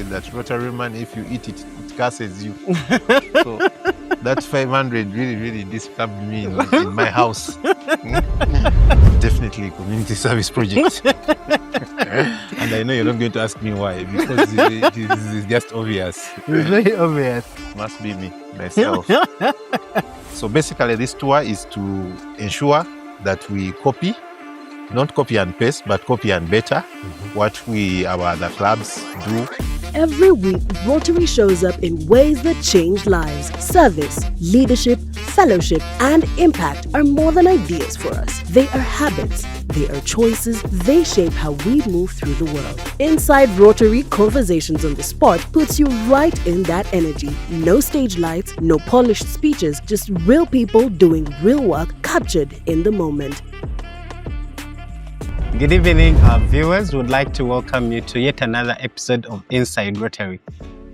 said that Rotary man, if you eat it, it curses you. So that 500 really disturbed me in my house. Definitely community service project. And I know you're not going to ask me why, because it is just obvious. It's very obvious. Must be me, myself. So basically this tour is to ensure that we copy, not copy and paste, but copy and better what our other clubs do. Every week, Rotary shows up in ways that change lives. Service, leadership, fellowship, and impact are more than ideas for us. They are habits. They are choices. They shape how we move through the world. Inside Rotary, Conversations on the Spot puts you right in that energy. No stage lights, no polished speeches, just real people doing real work captured in the moment. Good evening, our viewers. Would like to welcome you to yet another episode of Inside Rotary.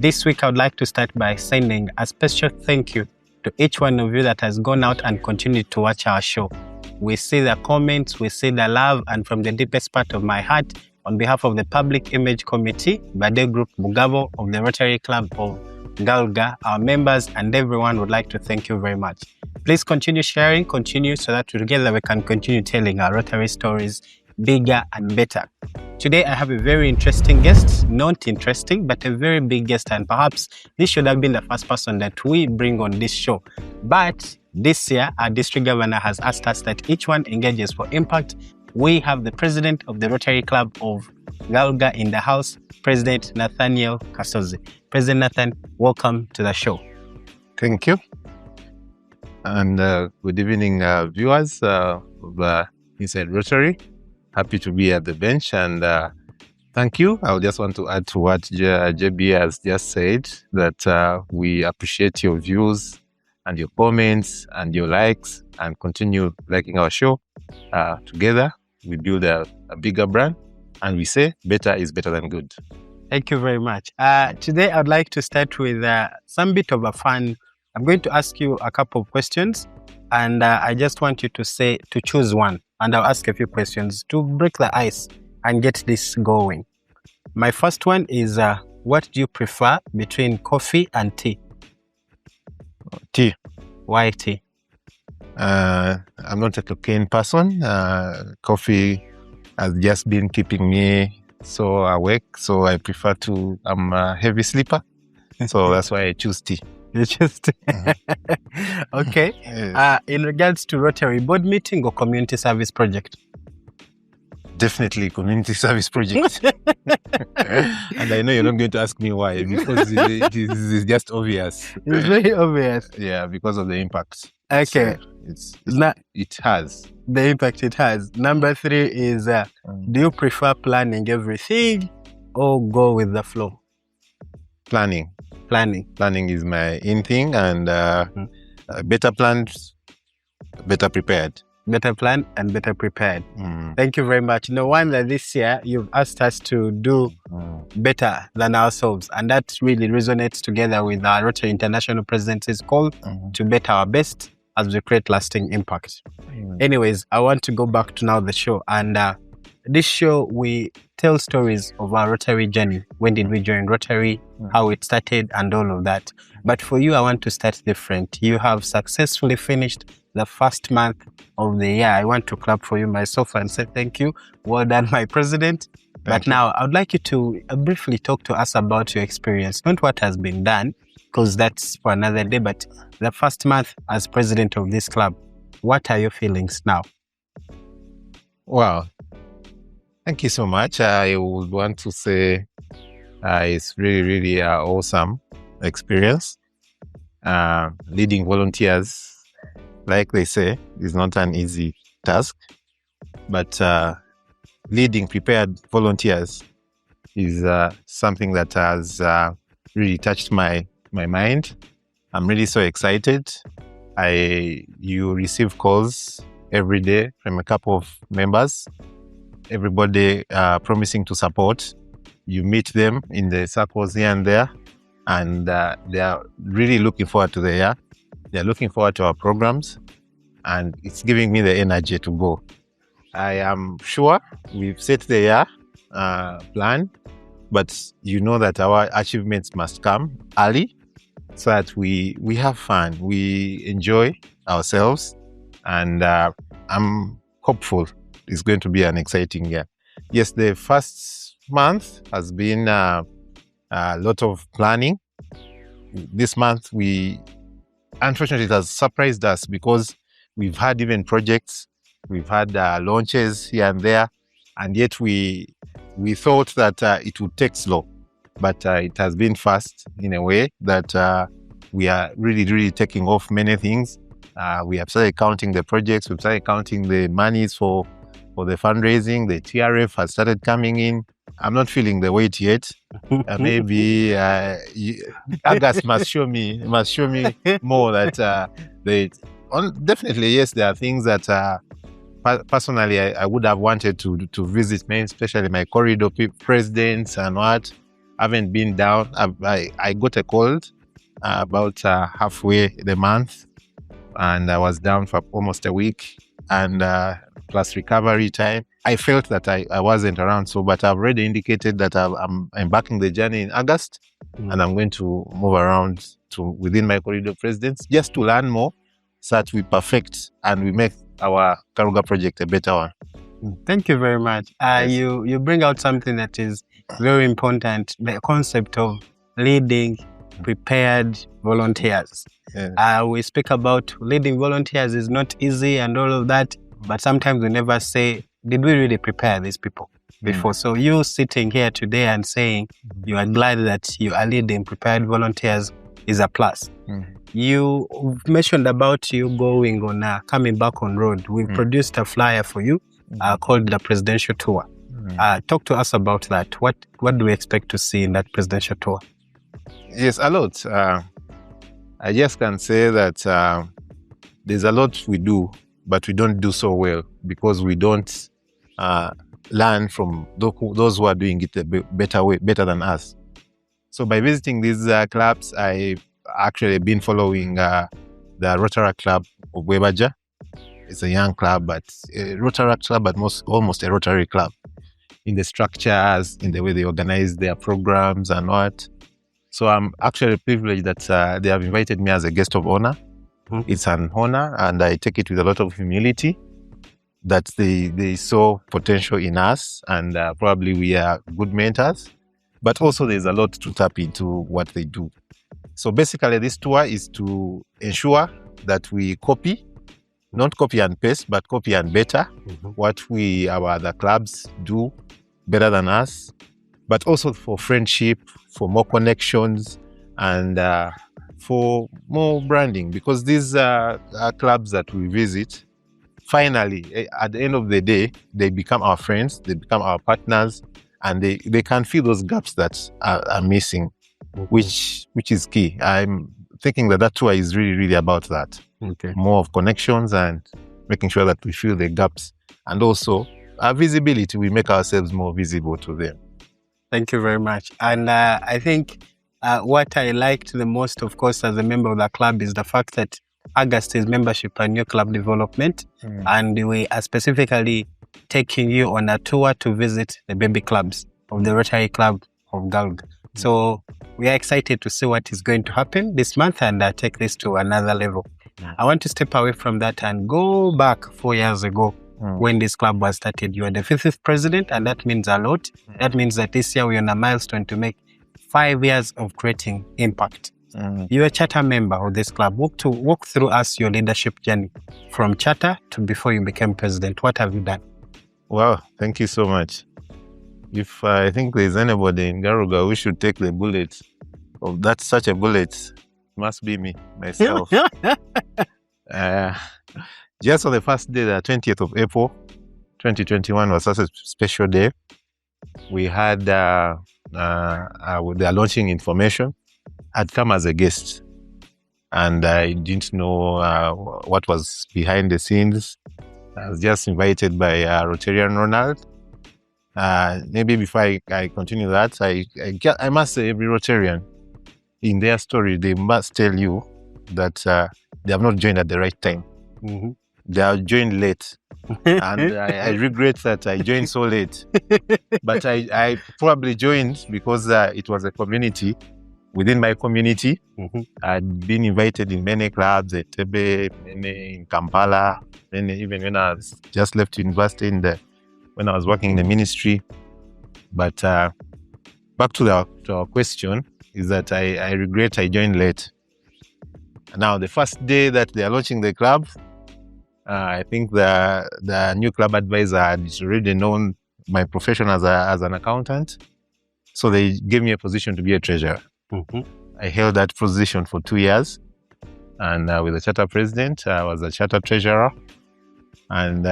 This week, I would like to start by sending a special thank you to each one of you that has gone out and continued to watch our show. We see the comments, we see the love, and from the deepest part of my heart, on behalf of the Public Image Committee, Bade Group Bugabo of the Rotary Club of Galga, our members, and everyone would like to thank you very much. Please continue sharing, so that together we can continue telling our Rotary stories bigger and better. Today I have a very interesting guest, not interesting, but a very big guest, and perhaps this should have been the first person that we bring on this show. But this year, our district governor has asked us that each one engages for impact. We have the president of the Rotary Club of Galga in the house, President Nathaniel Kasozi. President Nathan, welcome to the show. Thank you. And good evening, viewers of Inside Rotary. Happy to be at the bench, and thank you. I just want to add to what JB has just said, that we appreciate your views and your comments and your likes, and continue liking our show. Together, we build a bigger brand, and we say better is better than good. Thank you very much. Today, I'd like to start with some bit of a fun. I'm going to ask you a couple of questions, and I just want you to choose one. And I'll ask a few questions to break the ice and get this going. My first one is, what do you prefer between coffee and tea? Tea. Why tea? I'm not a cocaine person. Coffee has just been keeping me so awake, so I prefer to. I'm a heavy sleeper, so that's why I choose tea. You just okay. Yes. In regards to Rotary board meeting or community service project? Definitely community service project. And I know you're not going to ask me why, because it is just obvious. It's very obvious. Yeah, because of the impact. Okay. So it has. The impact it has. Number 3 is, do you prefer planning everything or go with the flow? Planning. Planning is my in thing, and better planned, better prepared. Better planned and better prepared. Thank you very much. No wonder this year you've asked us to do better than ourselves, and that really resonates together with our Rotary International Presidency's call to better our best as we create lasting impact. Anyways, I want to go back to now the show, and this show we tell stories of our Rotary journey. When did we join Rotary? How it started and all of that. But for you, I want to start different. You have successfully finished the first month of the year. I want to clap for you myself and say thank you. Well done, my president. But now I would like you to briefly talk to us about your experience. Not what has been done, because that's for another day, but the first month as president of this club. What are your feelings now? Wow. Thank you so much. I would want to say it's really awesome experience. Leading volunteers, like they say, is not an easy task, but leading prepared volunteers is something that has really touched my mind. I'm really so excited. You receive calls every day from a couple of members. Everybody promising to support. You meet them in the circles here and there, and they are really looking forward to the year. They're looking forward to our programs, and it's giving me the energy to go. I am sure we've set the year plan, but you know that our achievements must come early so that we have fun, we enjoy ourselves, and I'm hopeful it's going to be an exciting year. Yes, the first month has been a lot of planning. This month, unfortunately, it has surprised us because we've had even projects, we've had launches here and there, and yet we thought that it would take slow, but it has been fast in a way that we are really taking off many things. We have started counting the projects, we've started counting the monies for the fundraising. The TRF has started coming in. I'm not feeling the weight yet. Maybe August must show me more that definitely, yes, there are things that personally I would have wanted to visit, especially my corridor presidents and what. I haven't been down. I got a cold about halfway the month, and I was down for almost a week, and plus recovery time. I felt that I wasn't around, but I've already indicated that I'm embarking the journey in August, and I'm going to move around to within my corridor presidents just to learn more so that we perfect and we make our Karuga project a better one. Thank you very much. Yes. You bring out something that is very important, the concept of leading prepared volunteers. Yes. We speak about leading volunteers is not easy and all of that, but sometimes we never say, did we really prepare these people before? So you sitting here today and saying you are glad that you are leading prepared volunteers is a plus. You mentioned about you going on coming back on road. We've produced a flyer for you called the Presidential Tour. Talk to us about that. What do we expect to see in that Presidential Tour? Yes, a lot. I just can say that there's a lot we do, but we don't do so well because we don't learn from those who are doing it a better than us. So by visiting these clubs, I've actually been following the Rotary Club of Webaja. It's a young club, but a Rotary Club, but almost a Rotary Club in the structures, in the way they organize their programs and what. So I'm actually privileged that they have invited me as a guest of honor. It's an honor, and I take it with a lot of humility that they saw potential in us, and probably we are good mentors. But also there's a lot to tap into what they do. So basically this tour is to ensure that we copy, not copy and paste, but copy and better what our other clubs do better than us, but also for friendship, for more connections, and for more branding, because these are clubs that we visit. Finally, at the end of the day, they become our friends, they become our partners, and they can fill those gaps that are missing, which is key. I'm thinking that tour is really about that. More of connections and making sure that we fill the gaps, and also our visibility, we make ourselves more visible to them. Thank you very much. And I think what I liked the most, of course, as a member of the club is the fact that August is membership and new club development. And we are specifically taking you on a tour to visit the baby clubs of the Rotary Club of Galg. So we are excited to see what is going to happen this month and take this to another level. I want to step away from that and go back 4 years ago when this club was started. You are the 50th president, and that means a lot. That means that this year we're on a milestone to make 5 years of creating impact. You're a charter member of this club. Walk through us your leadership journey from charter to before you became president. What have you done? Wow, thank you so much. If I think there's anybody in Garuga who should take the bullet of that, such a bullet, must be me, myself. Just on the first day, the 20th of April, 2021 was such a special day. We had their launching information. I'd come as a guest, and I didn't know what was behind the scenes. I was just invited by Rotarian Ronald. Maybe before I continue that, I must say every Rotarian, in their story, they must tell you that they have not joined at the right time. they joined late. And I regret that I joined so late. But I probably joined because it was a community. Within my community, I'd been invited in many clubs at Tebe, many in Kampala, many even when I was just left university when I was working in the ministry. But back to our question is that I regret I joined late. Now, the first day that they are launching the club, I think the new club advisor had already known my profession as an accountant. So they gave me a position to be a treasurer. I held that position for 2 years. And with the charter president, I was a charter treasurer. And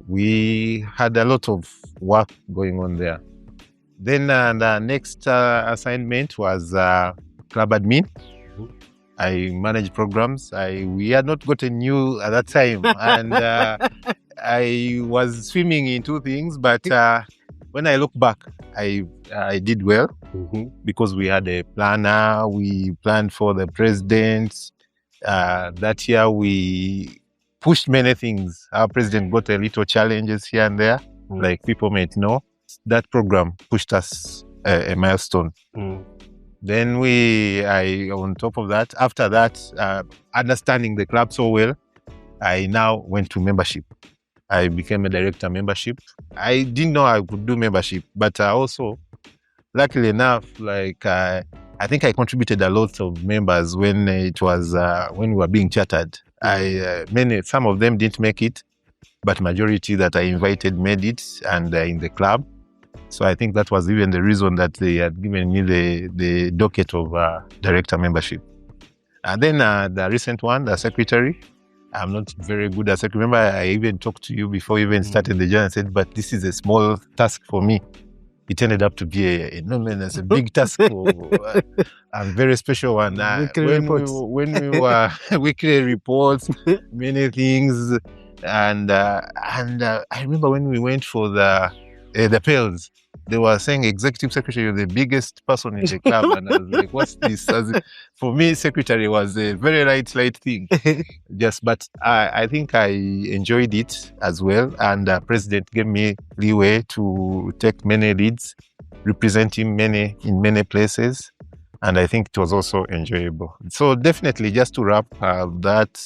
we had a lot of work going on there. Then the next assignment was club admin. I managed programs. We had not gotten new at that time. And I was swimming in two things. But when I look back, I did well because we had a planner. We planned for the president. That year, we pushed many things. Our president got a little challenges here and there, like people might know. That program pushed us a milestone. Then on top of that, after that, understanding the club so well, I now went to membership. I became a director membership. I didn't know I could do membership, but also, luckily enough, I think I contributed a lot of members when it was when we were being chartered. Some of them didn't make it, but majority that I invited made it, and in the club. So I think that was even the reason that they had given me the docket of director membership. And then the recent one, the secretary. I'm not very good as secretary. Remember, I even talked to you before we even started the journey and said, but this is a small task for me. It ended up to be a big task for a very special one. When we were weekly reports, many things. And I remember when we went for the Pels, they were saying executive secretary, you're the biggest person in the club. And I was like, what's this? For me, secretary was a very light thing. But I think I enjoyed it as well. And the president gave me leeway to take many leads, representing in many places. And I think it was also enjoyable. So definitely, just to wrap that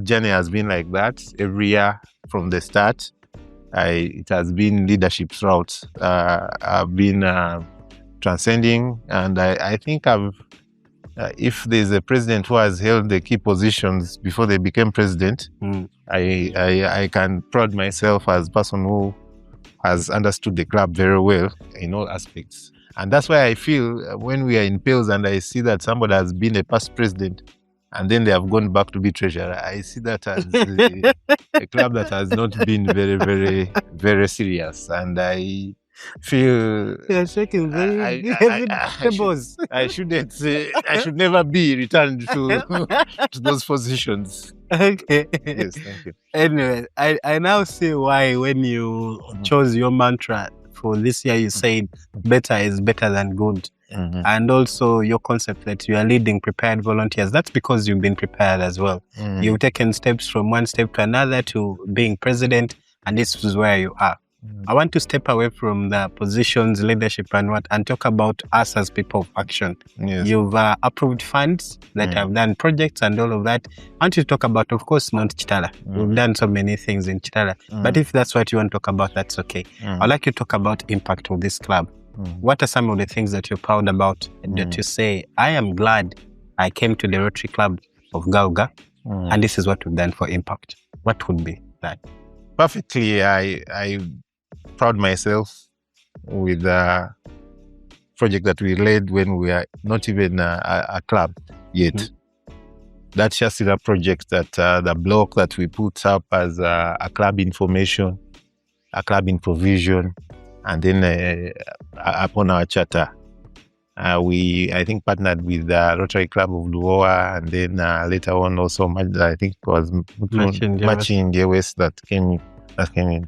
journey has been like that every year from the start. It has been leadership throughout. I've been transcending, and I think if there's a president who has held the key positions before they became president, I can pride myself as a person who has understood the club very well in all aspects. And that's why I feel when we are in Pales and I see that somebody has been a past president, and then they have gone back to be treasurer, I see that as a club that has not been very, very, very serious. And I feel you're shaking very I shouldn't say, I should never be returned to those positions. Okay. Yes, thank you. Anyway, I now see why when you chose your mantra for this year, you said better is better than good. And also your concept that you are leading prepared volunteers. That's because you've been prepared as well. You've taken steps from one step to another to being president, and this is where you are. I want to step away from the positions, leadership, and talk about us as people of action. Yes. You've approved funds that have done projects and all of that. I want you to talk about, of course, not Chitala. We've done so many things in Chitala. But if that's what you want to talk about, that's okay. I'd like you to talk about impact of this club. What are some of the things that you're proud about that you say, I am glad I came to the Rotary Club of Gauga, and this is what we've done for impact? What would be that? Perfectly, I proud myself with the project that we led when we are not even a club yet. That's just a project that the block that we put up as a club information, a club in provision, and then upon our charter, we, I think, partnered with the Rotary Club of Luoa, and then later on also, I think it was Machinge West that came in.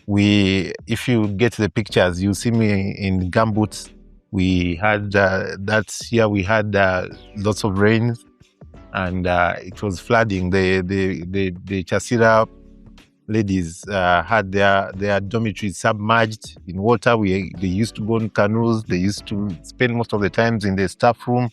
If you get the pictures, you see me in gumboots. We had that year we had lots of rain, and it was flooding. The Chasira ladies had their dormitories submerged in water. They used to go on canoes. They used to spend most of the times in the staff room.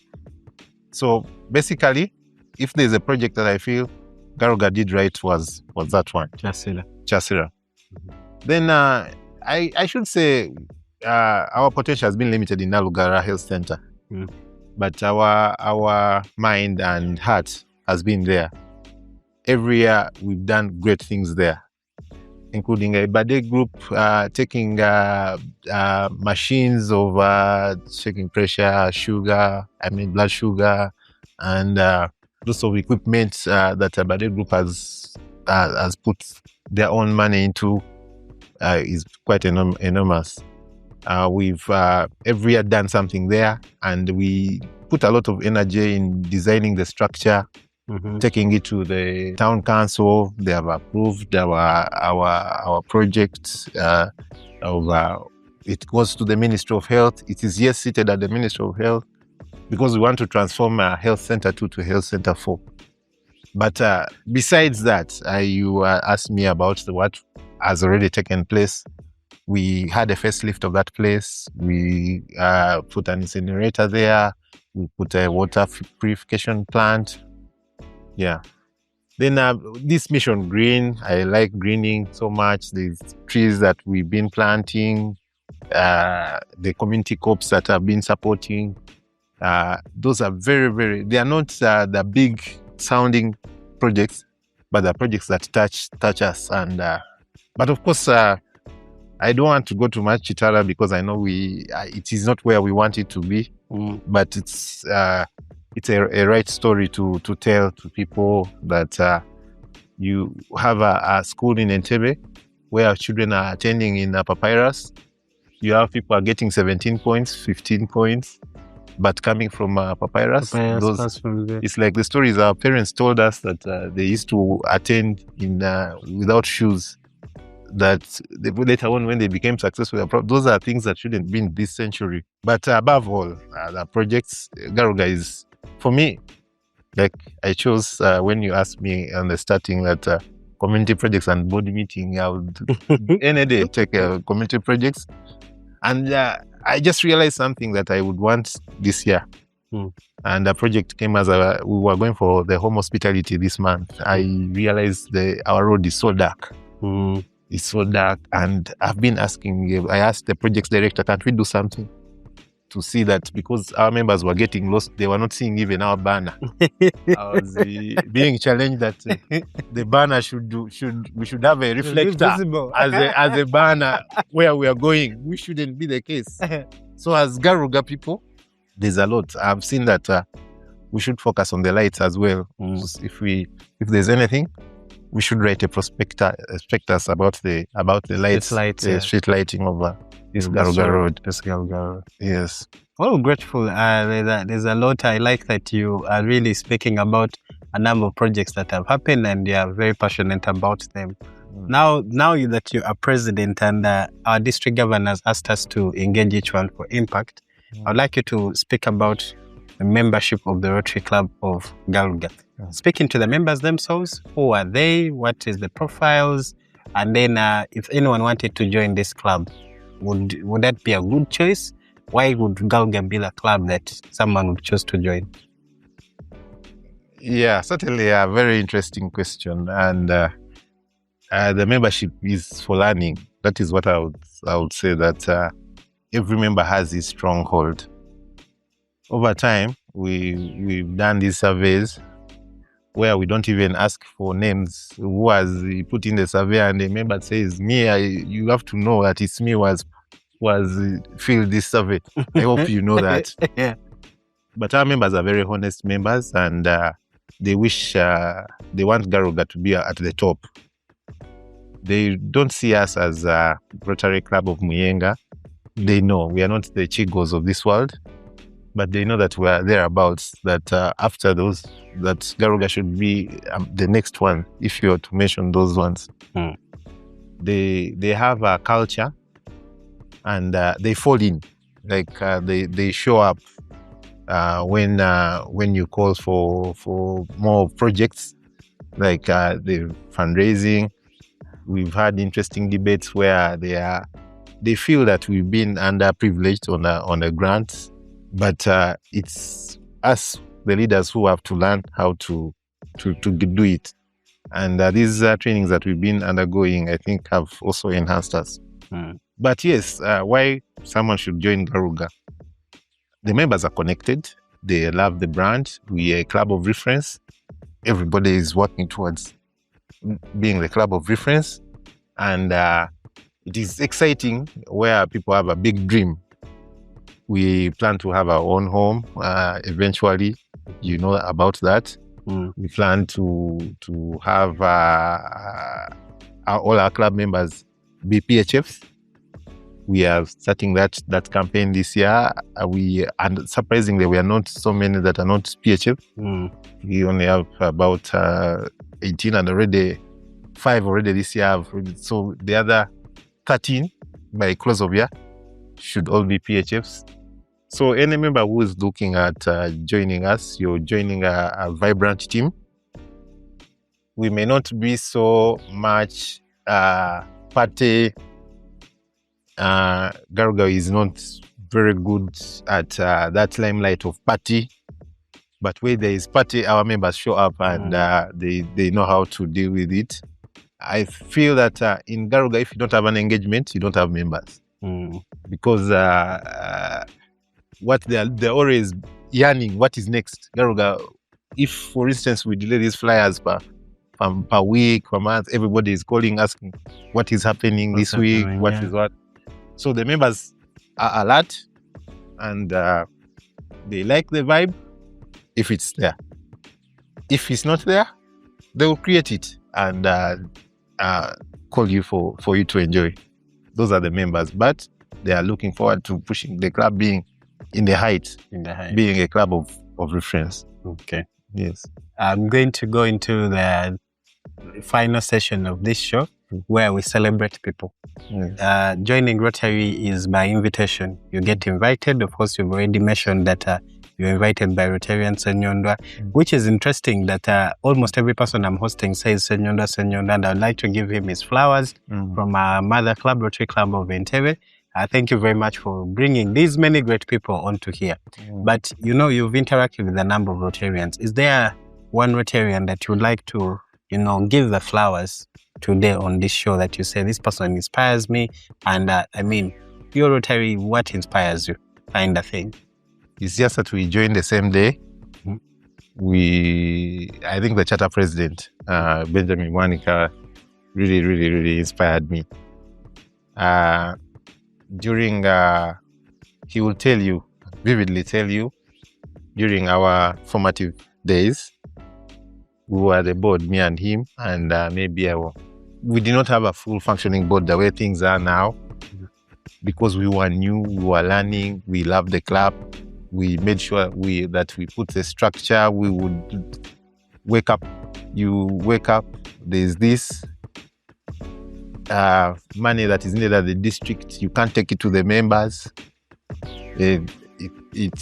So basically, if there's a project that I feel Garuga did right was that one. Chasira. Mm-hmm. Then I should say our potential has been limited in Nalugara Health Center. But our mind and heart has been there. Every year we've done great things there, including a birthday group taking machines of checking pressure, blood sugar, and lots of equipment that a birthday group has put their own money into is quite enormous. We've every year done something there, and we put a lot of energy in designing the structure, taking it to the town council. They have approved our project. It goes to the Ministry of Health. It is yes seated at the Ministry of Health because we want to transform Health Center 2 to Health Center 4. But besides that, you asked me about what has already taken place. We had a facelift of that place. We put an incinerator there. We put a water purification plant. Yeah. Then this Mission Green, I like greening so much. These trees that we've been planting, the community corps that have been supporting, those are very, they are not the big sounding projects, but the projects that touch us. And but of course, I don't want to go too much Chitara because I know it is not where we want it to be, but it's a right story to tell to people that you have a school in Entebbe where children are attending in Papyrus. You have people are getting 17 points, 15 points, but coming from Papyrus. It's like the stories our parents told us that they used to attend without shoes. That later on, when they became successful, those are things that shouldn't be in this century. But above all, the projects, Garuga is, for me, like I chose when you asked me on the starting that community projects and board meeting, I would any day take community projects. And I just realized something that I would want this year. And the project came as we were going for the home hospitality this month. I realized our road is so dark. It's so dark, and I've been I asked the projects director, can't we do something to see that, because our members were getting lost, they were not seeing even our banner. I was being challenged that the banner we should have a reflector as a banner where we are going. We shouldn't be the case. So as Garuga people, there's a lot. I've seen that we should focus on the lights as well. If there's anything, we should write a prospectus about the lights, the street lighting of this Garuga Road. Yes. Well, grateful. There's a lot. I like that you are really speaking about a number of projects that have happened, and you are very passionate about them. Now that you are president and our district governors asked us to engage each one for impact, I'd like you to speak about the membership of the Rotary Club of Garuga. Speaking to the members themselves, who are they, what is the profiles, and then if anyone wanted to join this club, would that be a good choice? Why would Garuga be the club that someone would choose to join? Yeah, certainly a very interesting question. And the membership is for learning. That is what I would say, that every member has his stronghold. Over time, we've done these surveys where we don't even ask for names. Who has put in the survey, and the member says, me, you have to know that it's me who has filled this survey. I hope you know that. Yeah. But our members are very honest members, and they they want Garuga to be at the top. They don't see us as a Rotary Club of Muyenga. They know we are not the Chigos of this world, but they know that we are thereabouts, that after those, that Garuga should be the next one, if you are to mention those ones. They have a culture, and they fall in, like they show up when you call for more projects like the fundraising. We've had interesting debates where they feel that we've been underprivileged on the grants, but it's us, the leaders, who have to learn how to do it. And these trainings that we've been undergoing, I think, have also enhanced us. But yes, why someone should join Garuga? The members are connected. They love the brand. We are a club of reference. Everybody is working towards being the club of reference. And it is exciting where people have a big dream. We plan to have our own home eventually. You know about that. We plan to have all our club members be PHFs. We are starting that campaign this year. And surprisingly, we are not so many that are not PHF. We only have about 18, and already 5 already this year. So the other 13 by close of year should all be PHFs. So any member who is looking at joining us, you're joining a vibrant team. We may not be so much party. Garuga is not very good at that limelight of party, but where there is party, our members show up and they know how to deal with it. I feel that in Garuga, if you don't have an engagement, you don't have members, because what they're always yearning, what is next? Garuga, if for instance we delay these flyers per week, per month, everybody is calling asking what is happening this week, what is what. So the members are alert and they like the vibe if it's there. If it's not there, they will create it and call you for you to enjoy. Those are the members, but they are looking forward to pushing the club being in the height, being a club of reference. Okay. Yes. I'm going to go into the final session of this show where we celebrate people. Yes. Joining Rotary is by invitation. You get invited. Of course, you've already mentioned that you're invited by Rotarian Senyondwa, which is interesting that almost every person I'm hosting says Senyondwa, and I'd like to give him his flowers from our mother club, Rotary Club of Entebbe. Thank you very much for bringing these many great people onto here. But, you know, you've interacted with a number of Rotarians. Is there one Rotarian that you would like to, give the flowers today on this show that you say, this person inspires me? And I mean, your Rotary, what inspires you? Kind of thing. It's just that we joined the same day. I think the charter president, Benjamin Wanika, really, really, really inspired me. He will vividly tell you, during our formative days, we were the board, me and him, and we did not have a full functioning board the way things are now, because we were new, we were learning, we loved the club. We made sure that we put the structure. We would wake up, there's this money that is needed at the district, you can't take it to the members. It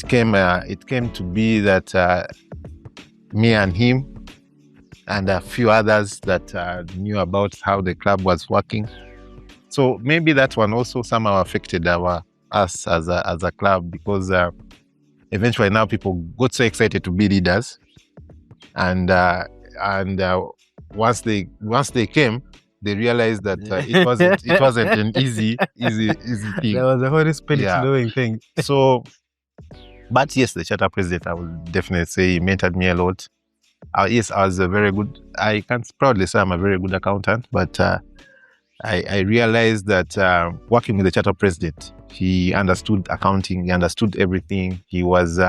came to be that me and him and a few others that knew about how the club was working. So maybe that one also somehow affected us as a club, because eventually now people got so excited to be leaders, and once they came, they realized that it wasn't an easy thing. There was a Holy Spirit doing things. So, but yes, the charter president, I would definitely say he mentored me a lot. Yes, I was I can proudly say I'm a very good accountant, but I realized that working with the charter president, he understood accounting, he understood everything. He was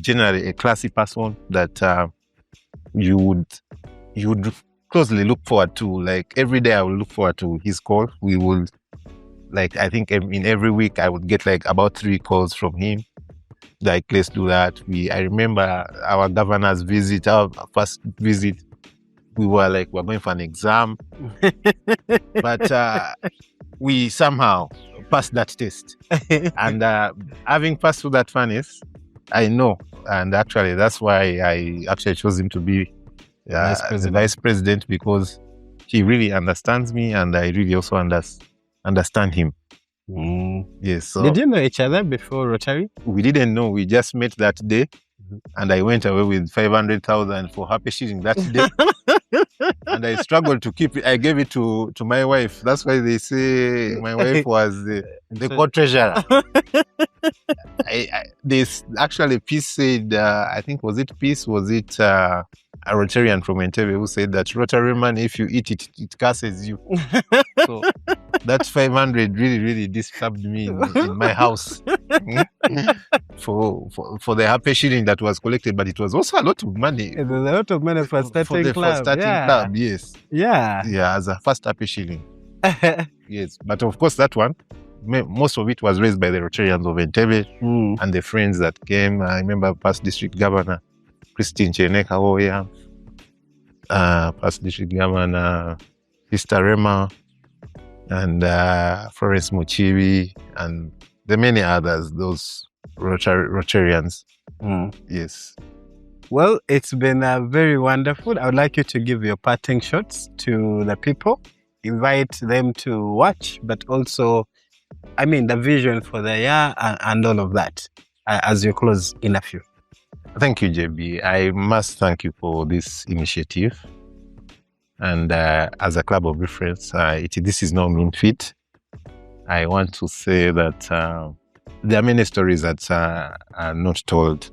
generally a classy person that you would closely look forward to. Like every day I would look forward to his call. We would, I think in every week I would get about 3 calls from him. Like, let's do that. I remember our governor's visit, our first visit, we were we're going for an exam. But we somehow passed that test. And having passed through that furnace, I know. And actually, that's why I actually chose him to be the vice president, because he really understands me and I really also understand him. Yes. So did you know each other before Rotary? We didn't know. We just met that day. And I went away with 500,000 for happy shooting that day. And I struggled to keep it. I gave it to my wife. That's why they say my wife was the co-treasurer. This actually, Peace said, I think, was it Peace? Was it a Rotarian from Entebbe who said that Rotary man, if you eat it, it curses you. So that 500 really disturbed me in my house for the happy shilling that was collected, but it was also a lot of money. It was a lot of money for starting club. Club, yes. Yeah, as a first happy shilling. Yes, but of course that one, most of it was raised by the Rotarians of Entebbe and the friends that came. I remember past district governor Christine Cheneka, past district governor Sister Rema, and Florence Muchibi, and the many others, those Rotarians. Yes. Well, it's been very wonderful. I would like you to give your parting shots to the people, invite them to watch, but also, the vision for the year and all of that as you close in a few. Thank you, JB. I must thank you for this initiative. And as a club of reference, this is no mean feat. I want to say that there are many stories that are not told.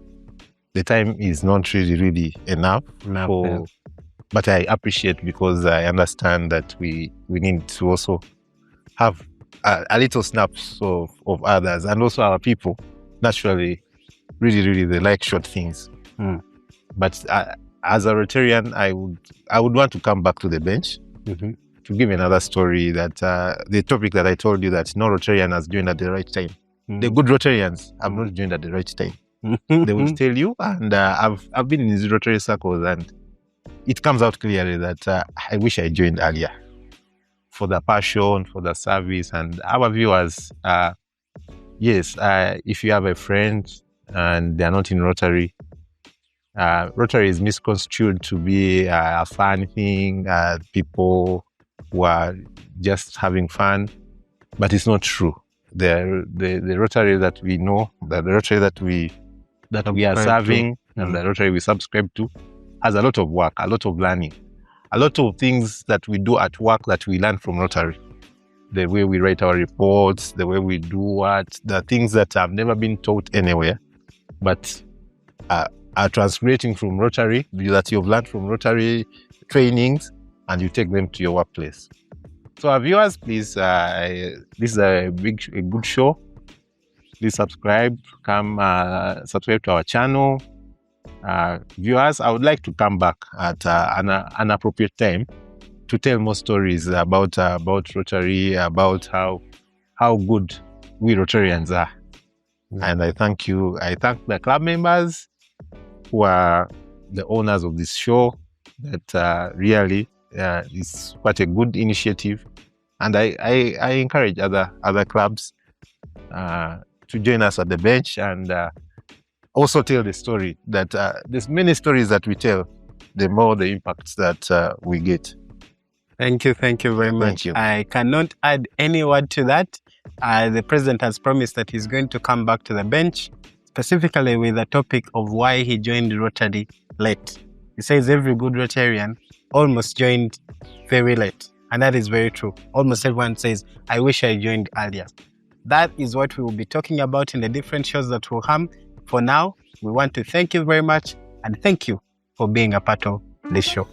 The time is not really enough. But I appreciate, because I understand that we need to also have a little snaps of others, and also our people naturally really they like short things. But as a Rotarian, I would want to come back to the bench to give another story, that the topic that I told you, that no Rotarian has joined at the right time. The good Rotarians have not joined at the right time. They will tell you, and I've been in these Rotary circles, and it comes out clearly that I wish I joined earlier, for the passion, for the service. And our viewers, yes, if you have a friend and they're not in Rotary, Rotary is misconstrued to be a fun thing, people who are just having fun, but it's not true. The Rotary that we know, the Rotary that we are serving, and the Rotary we subscribe to, has a lot of work, a lot of learning, a lot of things that we do at work that we learn from Rotary. The way we write our reports, the way we do the things that have never been taught anywhere, but are translating from Rotary, that you've learned from Rotary trainings, and you take them to your workplace. So our viewers, please, this is a good show. Please subscribe. Come subscribe to our channel. Viewers, I would like to come back at an appropriate time to tell more stories about Rotary, about how good we Rotarians are. And I thank you. I thank the club members who are the owners of this show. That really is quite a good initiative, and I encourage other clubs to join us at the bench, and also tell the story. That there's many stories that we tell, the more the impacts that we get. Thank you very much. Thank you. I cannot add any word to that. The president has promised that he's going to come back to the bench, specifically with the topic of why he joined Rotary late. He says every good Rotarian almost joined very late. And that is very true. Almost everyone says, I wish I joined earlier. That is what we will be talking about in the different shows that will come. For now, we want to thank you very much, and thank you for being a part of this show.